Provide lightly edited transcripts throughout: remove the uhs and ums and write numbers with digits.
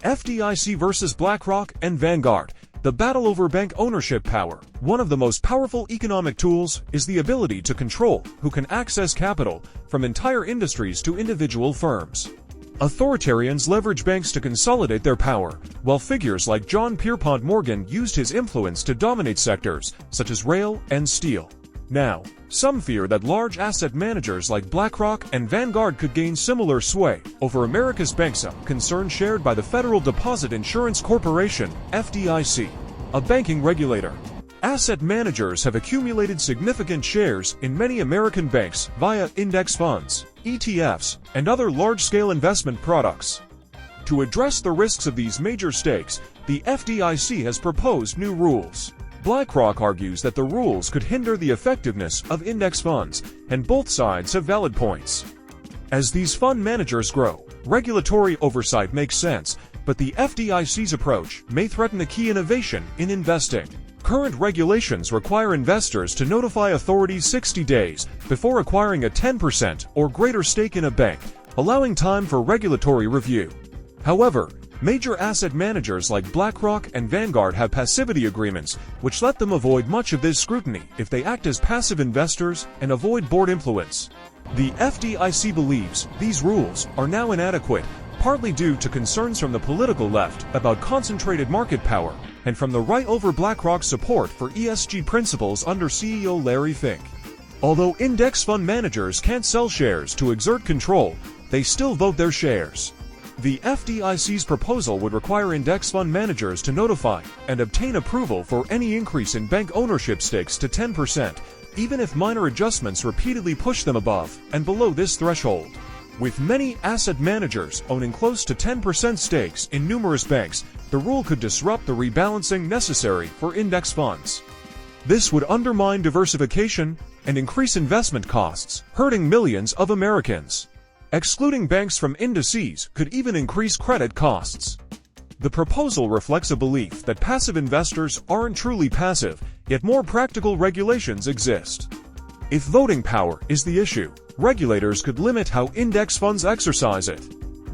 FDIC versus BlackRock and Vanguard. The battle over bank ownership power. One of the most powerful economic tools is the ability to control who can access capital, from entire industries to individual firms. Authoritarians leverage banks to consolidate their power, while figures like John Pierpont Morgan used his influence to dominate sectors such as rail and steel. Now, some fear that large asset managers like BlackRock and Vanguard could gain similar sway over America's banks, a concern shared by the Federal Deposit Insurance Corporation, FDIC, a banking regulator. Asset managers have accumulated significant shares in many American banks via index funds, ETFs, and other large-scale investment products. To address the risks of these major stakes, the FDIC has proposed new rules. BlackRock argues that the rules could hinder the effectiveness of index funds, and both sides have valid points. As these fund managers grow, regulatory oversight makes sense, but the FDIC's approach may threaten a key innovation in investing. Current regulations require investors to notify authorities 60 days before acquiring a 10% or greater stake in a bank, allowing time for regulatory review. However, major asset managers like BlackRock and Vanguard have passivity agreements, which let them avoid much of this scrutiny if they act as passive investors and avoid board influence. The FDIC believes these rules are now inadequate, partly due to concerns from the political left about concentrated market power, and from the right over BlackRock's support for ESG principles under CEO Larry Fink. Although index fund managers can't sell shares to exert control, they still vote their shares. The FDIC's proposal would require index fund managers to notify and obtain approval for any increase in bank ownership stakes to 10%, even if minor adjustments repeatedly push them above and below this threshold. With many asset managers owning close to 10% stakes in numerous banks, the rule could disrupt the rebalancing necessary for index funds. This would undermine diversification and increase investment costs, hurting millions of Americans. Excluding banks from indices could even increase credit costs. The proposal reflects a belief that passive investors aren't truly passive, yet more practical regulations exist. If voting power is the issue, regulators could limit how index funds exercise it.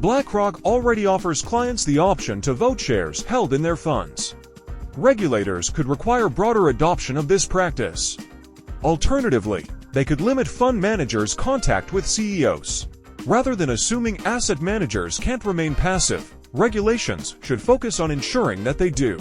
BlackRock already offers clients the option to vote shares held in their funds. Regulators could require broader adoption of this practice. Alternatively, they could limit fund managers' contact with CEOs. Rather than assuming asset managers can't remain passive, regulations should focus on ensuring that they do.